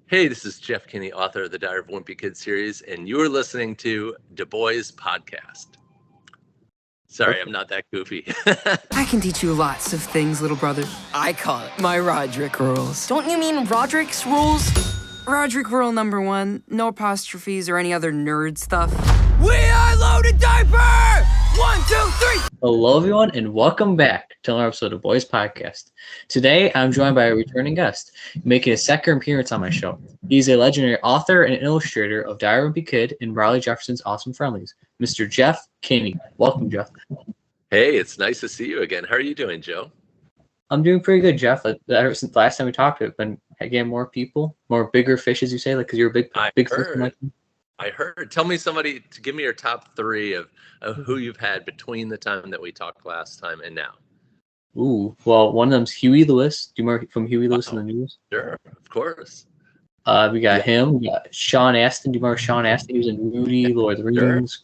Hey, this is Jeff Kinney, author of the Diary of Wimpy Kid series, and you're listening to Du Bois Podcast. Sorry, I'm not that goofy. I can teach you lots of things, little brother. I call it my Roderick rules. Don't you mean Roderick's rules? Roderick rule number 1, no apostrophes or any other nerd stuff. We are Loaded Diaper! 1, 2, 3! Hello, everyone, and welcome back to another episode of Boys Podcast. Today, I'm joined by a returning guest, making a second appearance on my show. He's a legendary author and illustrator of Diary of a Kid and Riley Jefferson's Awesome Friendlies, Mr. Jeff Kinney. Welcome, Jeff. Hey, it's nice to see you again. How are you doing, Joe? I'm doing pretty good, Jeff. Ever since the last time we talked, I've been getting more people, more bigger fish, as you say, like because you're a big fish. I heard. Tell me give me your top 3 of who you've had between the time that we talked last time and now. Ooh, well, one of them's Huey Lewis. Do you remember from Huey Lewis in the News? Sure, of course. We got him. We got Sean Astin. Do you remember Sean Astin? He was in Rudy, Lord of the Rings.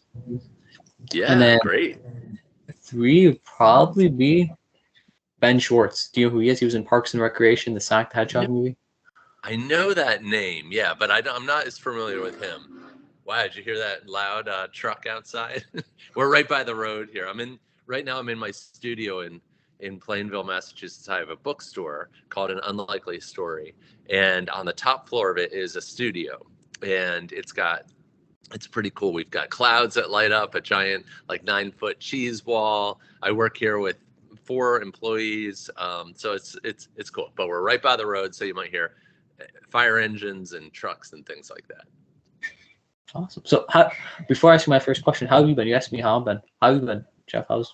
Yeah, and then great. 3 would probably be Ben Schwartz. Do you know who he is? He was in Parks and Recreation, the Sonic the Hedgehog movie. I know that name, yeah, but I'm not as familiar with him. Wow, did you hear that loud truck outside? We're right by the road here. Right now I'm in my studio in Plainville, Massachusetts. I have a bookstore called An Unlikely Story. And on the top floor of it is a studio. And it's pretty cool. We've got clouds that light up, a giant 9-foot cheese wall. I work here with 4 employees. So it's cool. But we're right by the road, so you might hear fire engines and trucks and things like that. Awesome. So before I ask you my first question, how have you been? You asked me how I've been. How have you been, Jeff? I've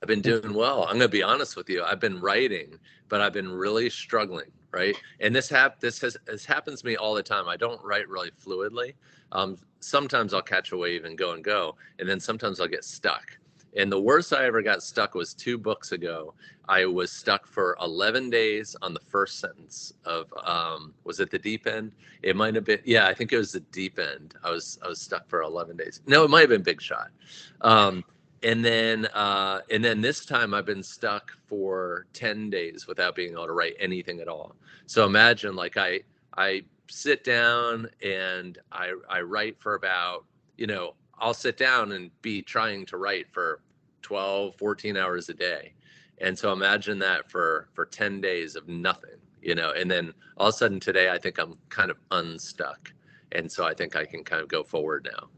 been doing well. I'm going to be honest with you. I've been writing, but I've been really struggling, right? And this happens to me all the time. I don't write really fluidly. Sometimes I'll catch a wave and go, and then sometimes I'll get stuck. And the worst I ever got stuck was 2 books ago. I was stuck for 11 days on the first sentence of, was it The Deep End? It might have been, yeah, I think it was The Deep End. I was stuck for 11 days. No, it might have been Big Shot. And then this time I've been stuck for 10 days without being able to write anything at all. So imagine I sit down and I write for about, I'll sit down and be trying to write for 12, 14 hours a day. And so imagine that for 10 days of nothing, and then all of a sudden today, I think I'm kind of unstuck. And so I think I can kind of go forward now.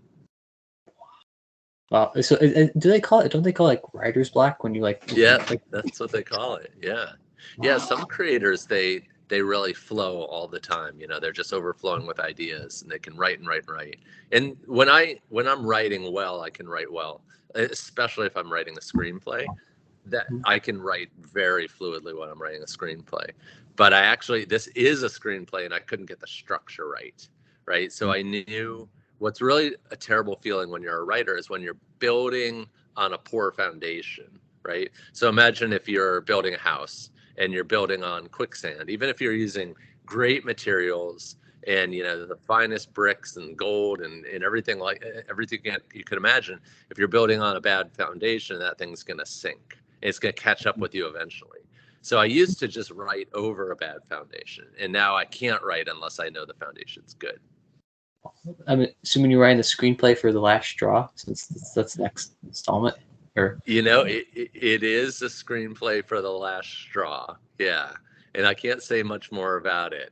Wow. So don't they call it writer's block when you that's what they call it. Yeah. Yeah. Some creators, they really flow all the time. They're just overflowing with ideas and they can write and write and write. And when I'm writing well, I can write well, especially if I'm writing a screenplay, that I can write very fluidly when I'm writing a screenplay. But this is a screenplay and I couldn't get the structure right? So I knew what's really a terrible feeling when you're a writer is when you're building on a poor foundation, right? So imagine if you're building a house and you're building on quicksand, even if you're using great materials and the finest bricks and gold and everything you could imagine, if you're building on a bad foundation, that thing's going to sink. It's going to catch up with you eventually. So I used to just write over a bad foundation, and now I can't write unless I know the foundation's good. I'm assuming you're writing the screenplay for The Last Straw, since that's the next installment. Or it is a screenplay for The Last Straw. Yeah. And I can't say much more about it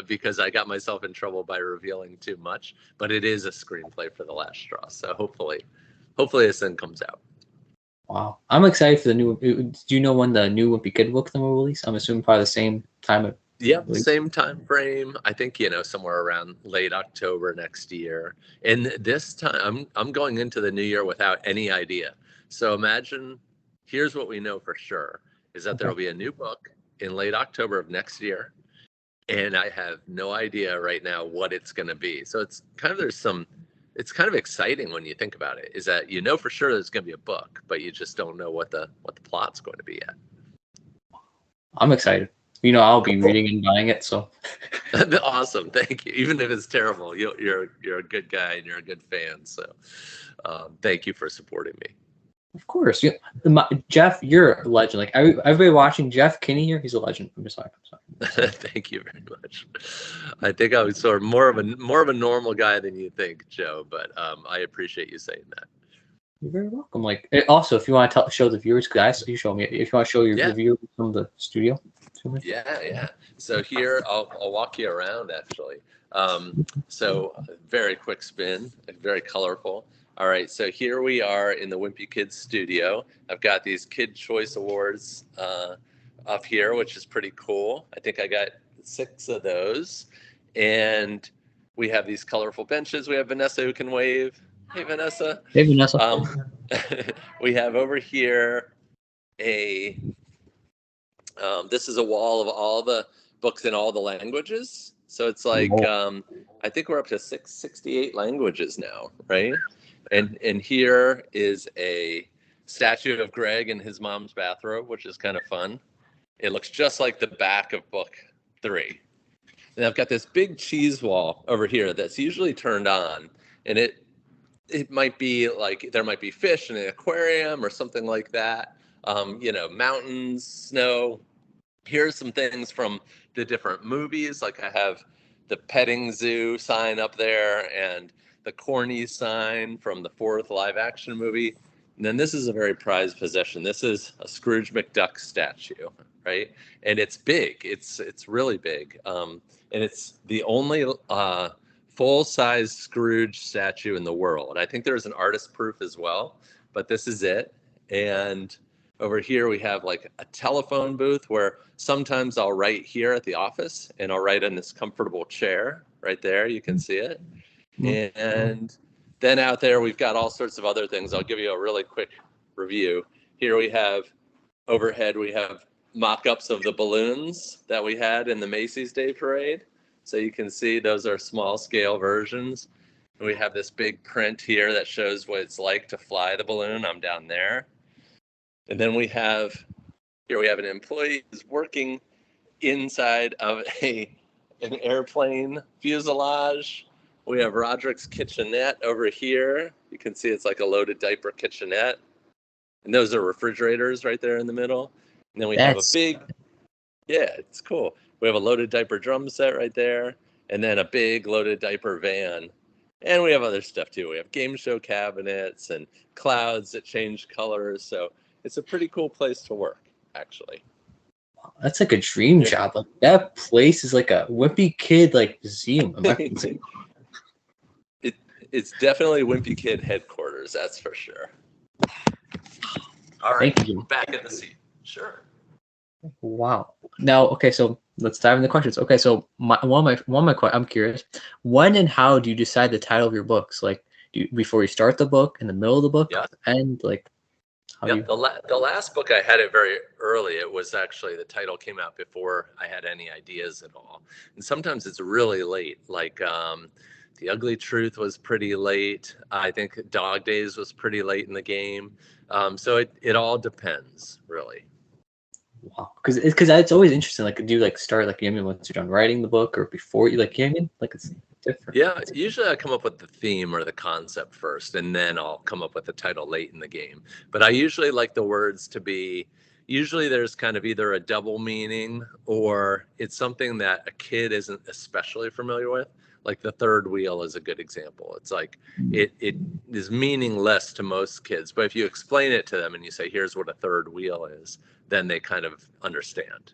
because I got myself in trouble by revealing too much, but it is a screenplay for The Last Straw. So hopefully this thing comes out. Wow. I'm excited for the new. Do you know when the new Wimpy Kid book will release? I'm assuming probably the same time. Same time frame. I think somewhere around late October next year. And this time I'm going into the new year without any idea. So imagine, here's what we know for sure is that there will be a new book in late October of next year, and I have no idea right now what it's going to be. So it's kind of exciting when you think about it. Is that for sure there's going to be a book, but you just don't know what the plot's going to be yet. I'm excited. I'll be reading and buying it. So awesome, thank you. Even if it's terrible, you're a good guy and you're a good fan. So thank you for supporting me. Of course. Yeah. Jeff, you're a legend. Like everybody watching Jeff Kinney here, he's a legend. I'm sorry. Thank you very much. I think I was sort of more of a normal guy than you think, Joe, but I appreciate you saying that. You're very welcome. Like also, if you want to show the viewers, guys, you show me. If you want to show the viewers from the studio. Yeah. So here, I'll walk you around actually. So very quick spin, very colorful. All right, so here we are in the Wimpy Kids studio. I've got these Kid Choice Awards up here, which is pretty cool. I think I got 6 of those. And we have these colorful benches. We have Vanessa who can wave. Hey, Vanessa. Hey, Vanessa. We have over here this is a wall of all the books in all the languages. So it's like, I think we're up to 68 languages now, right? And here is a statue of Greg in his mom's bathrobe, which is kind of fun. It looks just like the back of book 3. And I've got this big cheese wall over here that's usually turned on. And it might be like, there might be fish in an aquarium or something like that. Mountains, snow. Here's some things from the different movies. Like I have the petting zoo sign up there and the corny sign from the 4th live action movie. And then this is a very prized possession. This is a Scrooge McDuck statue, right? And it's big. It's really big. And it's the only full-size Scrooge statue in the world. I think there's an artist proof as well, but this is it. And over here we have like a telephone booth where sometimes I'll write here at the office and I'll write in this comfortable chair right there. You can see it. And then out there, we've got all sorts of other things. I'll give you a really quick review. Here we have overhead, we have mock-ups of the balloons that we had in the Macy's Day Parade. So you can see those are small scale versions. And we have this big print here that shows what it's like to fly the balloon. I'm down there. And then we have an employee who's working inside of an airplane fuselage. We have Roderick's kitchenette over here. You can see it's like a loaded diaper kitchenette. And those are refrigerators right there in the middle. And then we have a big, it's cool. We have a loaded diaper drum set right there. And then a big loaded diaper van. And we have other stuff too. We have game show cabinets and clouds that change colors. So it's a pretty cool place to work, actually. That's like a dream job. Like that place is like a Wimpy Kid like museum. It's definitely Wimpy Kid headquarters, that's for sure. All right, thank you. Back in the seat. Sure. Wow. Now, okay, so let's dive into questions. Okay, so I'm curious. When and how do you decide the title of your books? Like, before you start the book, in the middle of the book, and like. The last book I had it very early. It was actually, the title came out before I had any ideas at all. And sometimes it's really late. Like The Ugly Truth was pretty late. I think Dog Days was pretty late in the game. So it all depends, really. Wow, because it's always interesting. Like, do you like start like once you're done writing the book or before you like like it's different. Yeah, usually I come up with the theme or the concept first, and then I'll come up with the title late in the game. But I usually like the words to be, usually there's kind of either a double meaning or it's something that a kid isn't especially familiar with. Like the third wheel is a good example. It's like it is meaningless to most kids, but if you explain it to them and you say, here's what a third wheel is, then they kind of understand.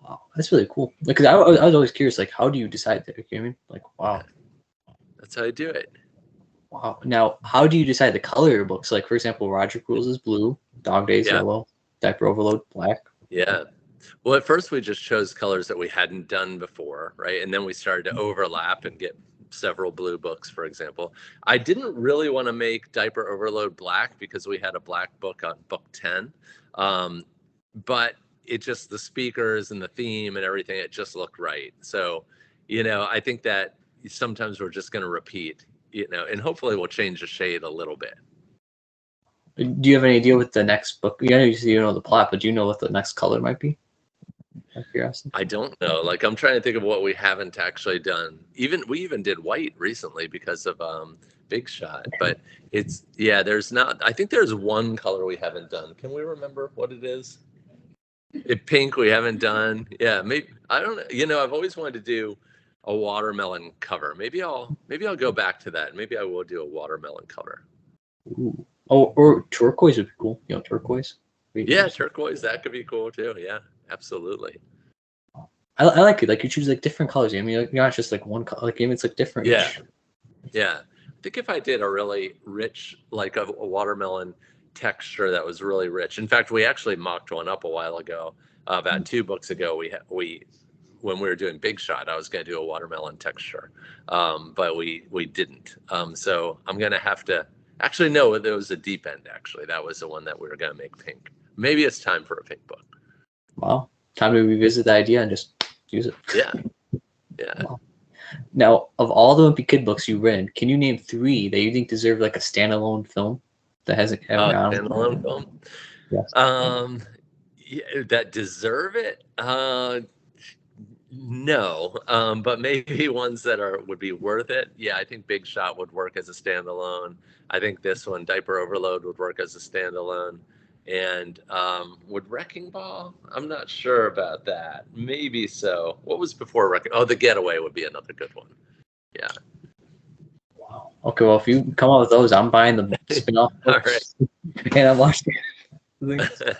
Wow, that's really cool. Because I was always curious, like, how do you decide that? You know what I mean? Like, wow. That's how I do it. Wow. Now, how do you decide the color of your books? Like, for example, Roderick Rules is blue, Dog Days yellow, Diaper Overload black. Yeah. Well, at first we just chose colors that we hadn't done before, right? And then we started to overlap and get several blue books, for example. I didn't really want to make Diaper Overload black because we had a black book on book 10. But it just, the speakers and the theme and everything, it just looked right. So, I think that sometimes we're just going to repeat, and hopefully we'll change the shade a little bit. Do you have any idea what the next book, you know the plot, but do you know what the next color might be? Out of curiosity. I don't know. Like, I'm trying to think of what we haven't actually done. We even did white recently because of Big Shot. But there's not. I think there's one color we haven't done. Can we remember what it is? Pink we haven't done. Yeah, maybe I don't know. I've always wanted to do a watermelon cover. Maybe I'll go back to that. Maybe I will do a watermelon cover. Ooh. Oh, or turquoise would be cool. Turquoise. Yeah, turquoise. That could be cool too. Yeah, absolutely. I like it. Like you choose like different colors. I mean, like, you're not just like one color. Like it's like different. Yeah. Yeah. I think if I did a really rich, like a watermelon texture that was really rich. In fact, we actually mocked one up a while ago. About 2 books ago, we when we were doing Big Shot, I was going to do a watermelon texture, but we didn't. So I'm going to have to. Actually, no, there was a deep end. Actually, that was the one that we were going to make pink. Maybe it's time for a pink book. Wow, time to revisit the idea and just use it. Yeah. Wow. Now, of all the Wimpy Kid books you've written, can you name 3 that you think deserve like a standalone film that hasn't ever gone? Standalone film? Yes. That deserve it? No, but maybe ones that would be worth it. Yeah, I think Big Shot would work as a standalone. I think this one, Diaper Overload, would work as a standalone. And would Wrecking Ball? I'm not sure about that. Maybe so. What was before Wrecking? Oh, The Getaway would be another good one. Yeah. Wow. Okay, well, if you come out with those, I'm buying the spin-off books. All right. And I'm watching it.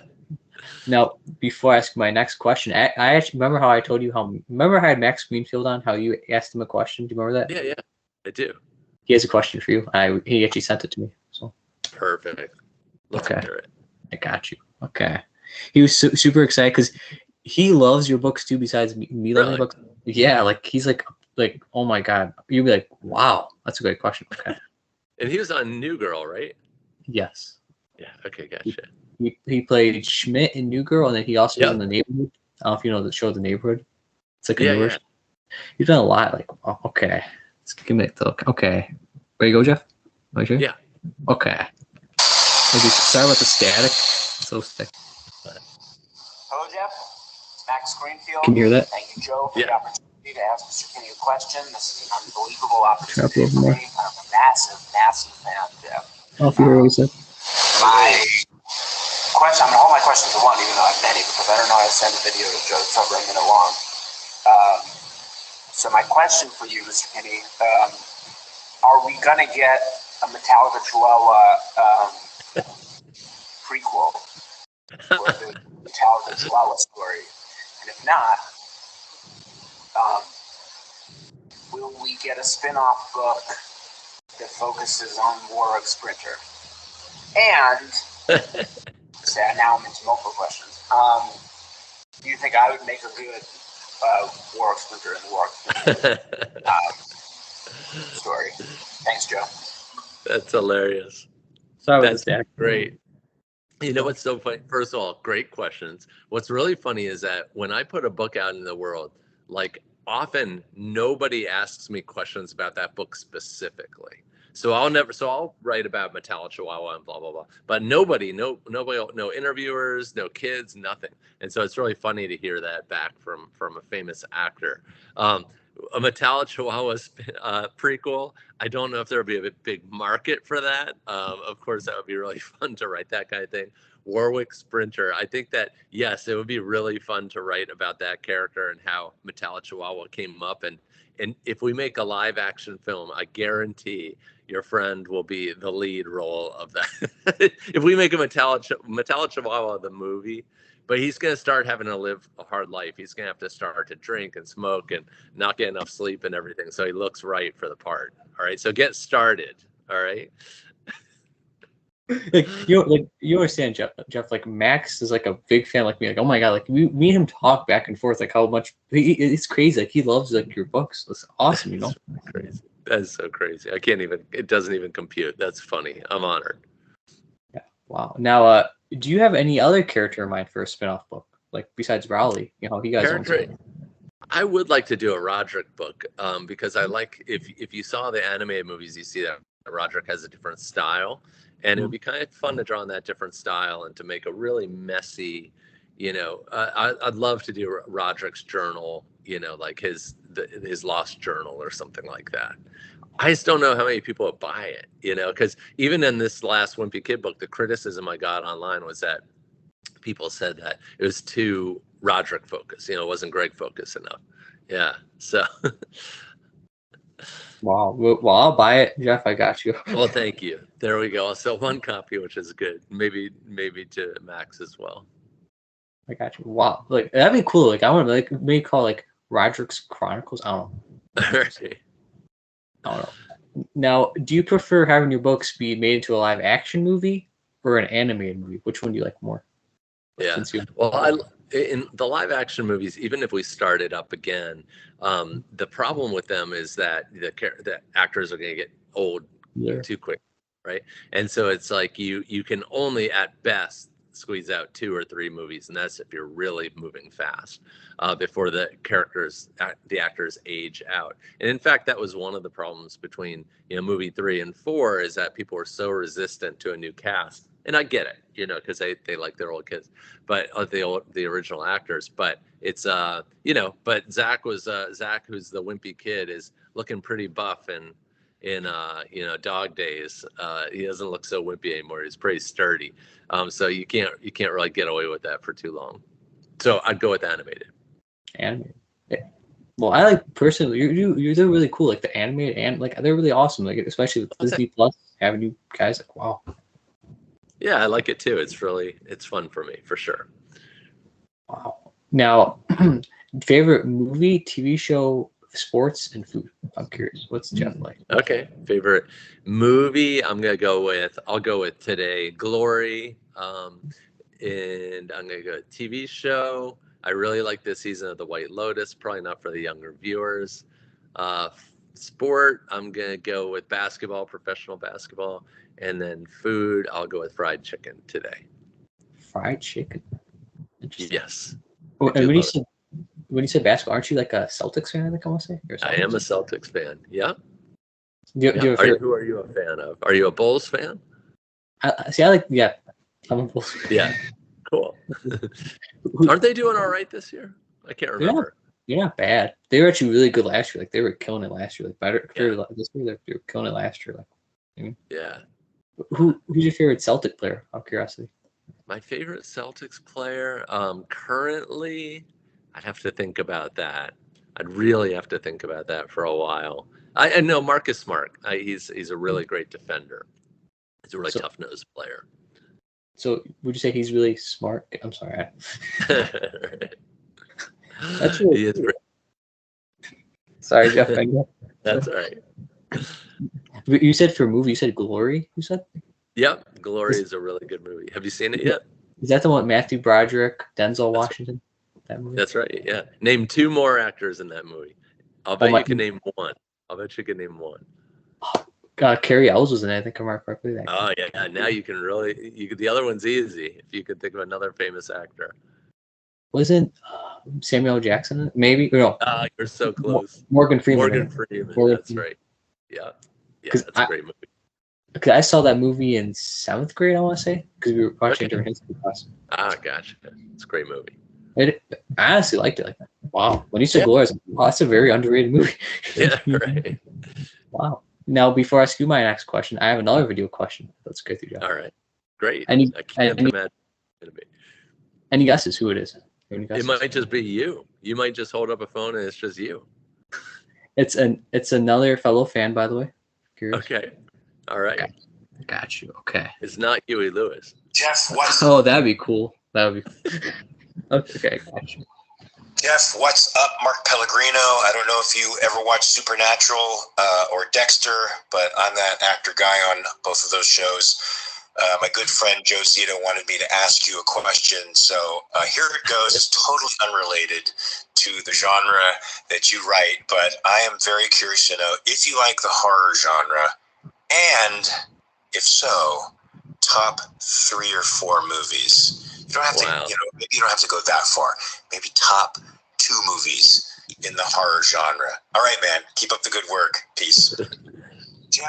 Now, before I ask my next question, I actually remember how I told you remember how I had Max Greenfield on, how you asked him a question? Do you remember that? Yeah, I do. He has a question for you. He actually sent it to me. So perfect. Let's hear it. I got you. Okay. He was super excited because he loves your books too, besides me loving your books. Yeah, like he's like, oh my God. You'd be like, wow, that's a great question. Okay. And he was on New Girl, right? Yes. Yeah, okay, gotcha. He played Schmidt in New Girl, and then he also was in The Neighborhood. I don't know if you know the show The Neighborhood. It's like a newer show. You've done a lot. Like, oh, okay. Let's give me a look. Okay. Ready to go, Jeff? Are you sure? Yeah. Okay. Sorry about the static. It's so thick. Hello, Jeff. It's Max Greenfield. Can you hear that? Thank you, Joe, for the opportunity to ask Mr. Kinney a question. This is an unbelievable opportunity for me. I'm a massive, massive fan, Jeff. Oh, if you heard what he said. My question, all my questions are one, even though I have many, because I don't know how to send a video to Joe that's over a minute long. So my question for you, Mr. Kinney, are we going to get a Metallica Chihuahua prequel for the Metallica Chihuahua story? And if not, will we get a spin-off book that focuses on Warwick Sprinter? And now I'm into multiple questions. Do you think I would make a good Warwick Sprinter in the Warwick Sprinter story? Thanks, Joe. That's hilarious. That's great. You know what's so funny? First of all, great questions. What's really funny is that when I put a book out in the world, like often nobody asks me questions about that book specifically. So I'll write about Metallica Chihuahua and blah, blah, blah. But nobody, no interviewers, no kids, nothing. And so it's really funny to hear that back from a famous actor. A Metallica Chihuahua prequel, I don't know if there'll be a big market for that. Of course, that would be really fun to write that kind of thing. Warwick Sprinter, I think that, yes, it would be really fun to write about that character and how Metallica Chihuahua came up. And if we make a live action film, I guarantee your friend will be the lead role of that. If we make a Metallica Chihuahua the movie, but he's going to start having to live a hard life. He's going to have to start to drink and smoke and not get enough sleep and everything. So he looks right for the part. All right. So get started. All right. You understand, Jeff, like Max is like a big fan like me. Like, oh my God, like me and him talk back and forth, like how much it's crazy. Like he loves like your books. It's awesome, you know? That's crazy. That's so crazy. It doesn't even compute. That's funny. I'm honored. Yeah. Wow. Now, do you have any other character in mind for a spinoff book? Like besides Rowley, you know, he guys own. I would like to do a Roderick book because I like if you saw the animated movies, you see that Roderick has a different style, and it would be kind of fun to draw in that different style and to make a really messy I'd love to do Roderick's journal, like his lost journal or something like that. I just don't know how many people would buy it, because even in this last Wimpy Kid book, the criticism I got online was that people said that it was too Roderick focused, it wasn't Greg focused enough. Yeah. So. Wow. Well, I'll buy it, Jeff. I got you. Well, thank you. There we go. I'll sell one copy, which is good. Maybe to Max as well. I got you. Wow. Like, that'd be cool. Like, I want to maybe call like Roderick's Chronicles. I don't know. I don't know. Now, do you prefer having your books be made into a live action movie or an animated movie? Which one do you like more? Yeah. Well, in the live action movies, even if we started up again, the problem with them is that the actors are going to get old too quick, right? And so it's like you can only at best squeeze out 2 or 3 movies, and that's if you're really moving fast before the actors age out. And in fact, that was one of the problems between movie 3 and 4 is that people were so resistant to a new cast. And I get it, because they like their old kids, but the original actors. But it's but Zach, who's the wimpy kid, is looking pretty buff in Dog Days. He doesn't look so wimpy anymore. He's pretty sturdy. So you can't really get away with that for too long. So I'd go with animated. Animated. Yeah. Well, I like personally. They're really cool. Like the animated and like they're really awesome. Like especially with Disney Plus having you guys. Like wow. Yeah, I like it too. It's fun for me for sure. Wow. Now, favorite movie, TV show, sports, and food. I'm curious. What's Jeff like? Okay, favorite movie. I'll go with today, Glory. And I'm gonna go with TV show. I really like this season of The White Lotus. Probably not for the younger viewers. Sport. I'm gonna go with basketball, professional basketball. And then food, I'll go with fried chicken today. Fried chicken? Yes. Oh, and when you say basketball, aren't you like a Celtics fan, I think I want to say? I am a Celtics fan, yeah. Who are you a fan of? Are you a Bulls fan? I'm a Bulls fan. Yeah, cool. Aren't they doing all right this year? I can't remember. They're not bad. They were actually really good last year. Like, they were killing it last year. Like, better compared to this year, they were killing it last year. Like, yeah. Who's your favorite Celtic player? Out of curiosity. My favorite Celtics player, currently, I'd have to think about that. I'd really have to think about that for a while. I know Marcus Smart. He's a really great defender. He's a really tough-nosed player. So would you say he's really smart? I'm sorry. That's really he is. Sorry, Jeff. That's all right. You said for a movie, you said Glory, you said? Yep. Glory is a really good movie. Have you seen it yet? Is that the one with Matthew Broderick, Denzel Washington? That movie? That's right, yeah. Name 2 more actors in that movie. I'll bet you can name one. Carrie Ells was in it, I think I remember correctly. Oh, yeah. Now you can really... the other one's easy, if you could think of another famous actor. Wasn't Samuel L. Jackson in it? Maybe? No. You're so close. Morgan Freeman. That's right. Yeah, that's a great movie. Because I saw that movie in 7th grade, I want to say, because we were watching it during history class. Gotcha. It's a great movie. I honestly liked it like that. Wow. When you said Glory, I was like, wow, that's a very underrated movie. Yeah, right. Wow. Now, before I ask you my next question, I have another video question. Let's go through that. All right. Great. I can't imagine. Any guesses who it is? It might just be you. You might just hold up a phone and it's just you. It's another fellow fan, by the way. Curious. Okay. All right. Okay. Got you. Okay. It's not Huey Lewis. Jeff, what's Oh, that'd be cool. That would be okay. Got you. Jeff, what's up, Mark Pellegrino? I don't know if you ever watched Supernatural or Dexter, but I'm that actor guy on both of those shows. My good friend Joe Zito wanted me to ask you a question, so here it goes. It's totally unrelated to the genre that you write, but I am very curious to know if you like the horror genre, and if so, top 3 or 4 movies. You don't have to, maybe you don't have to go that far. Maybe top 2 movies in the horror genre. All right, man. Keep up the good work. Peace.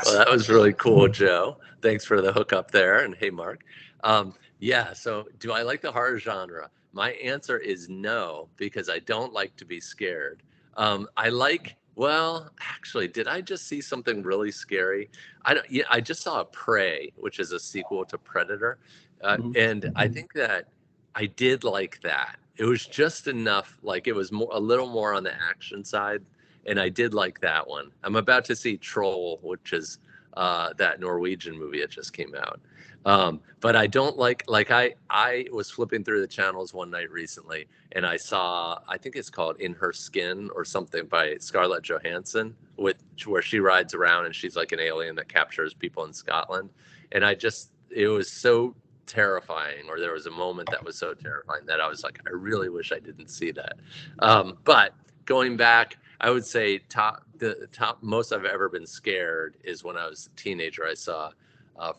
Well, that was really cool, Joe. Thanks for the hookup there. And hey, Mark. So do I like the horror genre? My answer is no, because I don't like to be scared. Well, actually, did I just see something really scary? I don't. Yeah, I just saw Prey, which is a sequel to Predator, Mhm. and I think that I did like that. It was just enough, like it was a little more on the action side, and I did like that one. I'm about to see Troll, which is that Norwegian movie that just came out. But I don't like I was flipping through the channels one night recently, and I saw, I think it's called In Her Skin or something by Scarlett Johansson, where she rides around and she's like an alien that captures people in Scotland. And it was so terrifying, or there was a moment that was so terrifying that I was like, I really wish I didn't see that. But going back, I would say the top most I've ever been scared is when I was a teenager. I saw the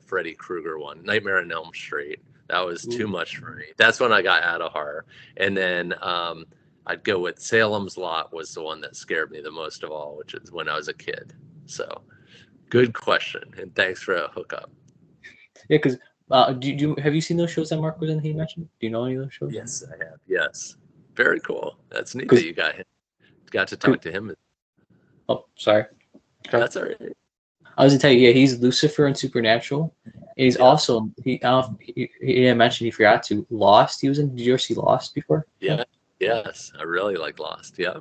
Freddy Krueger one, Nightmare on Elm Street. That was too much for me. That's when I got out of horror. And then I'd go with Salem's Lot was the one that scared me the most of all, which is when I was a kid. So good question, and thanks for a hookup. Yeah, because have you seen those shows that Mark was in? He mentioned. Do you know any of those shows? Yes, I have. Yes, very cool. That's neat 'Cause- that you got to talk to him. Oh, sorry. That's all right. I was gonna tell you, yeah, he's Lucifer in Supernatural. And he's Yeah. also he didn't mention, he forgot to, Lost. He was in. Did you ever see Lost before? Yeah. Yes, I really like Lost. Yeah.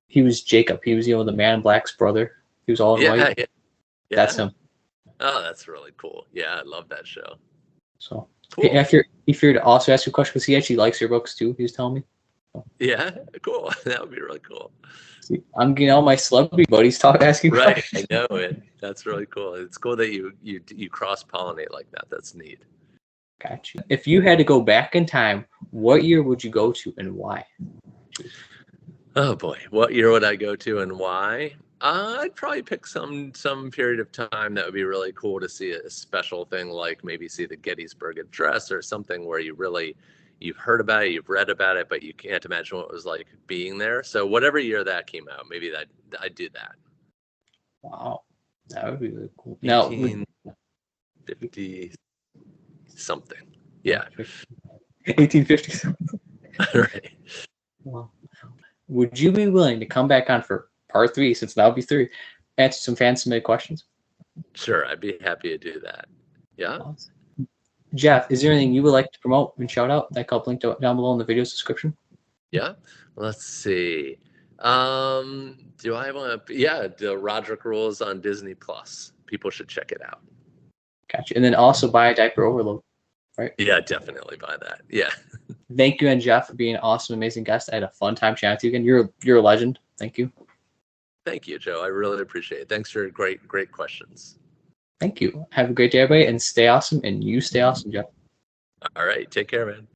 He was Jacob. He was the Man in Black's brother. He was all in Yeah. white. Yeah. That's him. Oh, that's really cool. Yeah, I love that show. So Cool. he feared to also ask you a question because he actually likes your books too. He was telling me. Yeah, cool. That would be really cool. See, I'm getting all my celebrity buddies asking Right, questions. I know it. That's really cool. It's cool that you cross pollinate like that. That's neat. Gotcha. If you had to go back in time, what year would you go to and why? Oh boy, what year would I go to and why? I'd probably pick some period of time that would be really cool to see a special thing, like maybe see the Gettysburg Address or something where you've heard about it, you've read about it, but you can't imagine what it was like being there. So whatever year that came out, maybe I'd do that. Wow, that would be really cool. Now, 1850 something. Yeah. 1850s. Right. Wow. Would you be willing to come back on for part 3, since that'll be 3, answer some fan submitted questions? Sure, I'd be happy to do that. Yeah. Awesome. Jeff, is there anything you would like to promote and shout out that I'll link down below in the video's description? Yeah. Let's see. Do I want to? Yeah, the Roderick Rules on Disney Plus. People should check it out. Gotcha. And then also buy a diaper overload. Right? Yeah, definitely buy that. Yeah. Thank you, and Jeff, for being an awesome, amazing guest. I had a fun time chatting with you again. You're a legend. Thank you. Thank you, Joe. I really appreciate it. Thanks for great questions. Thank you. Have a great day, everybody, and stay awesome. And you stay awesome, Jeff. All right. Take care, man.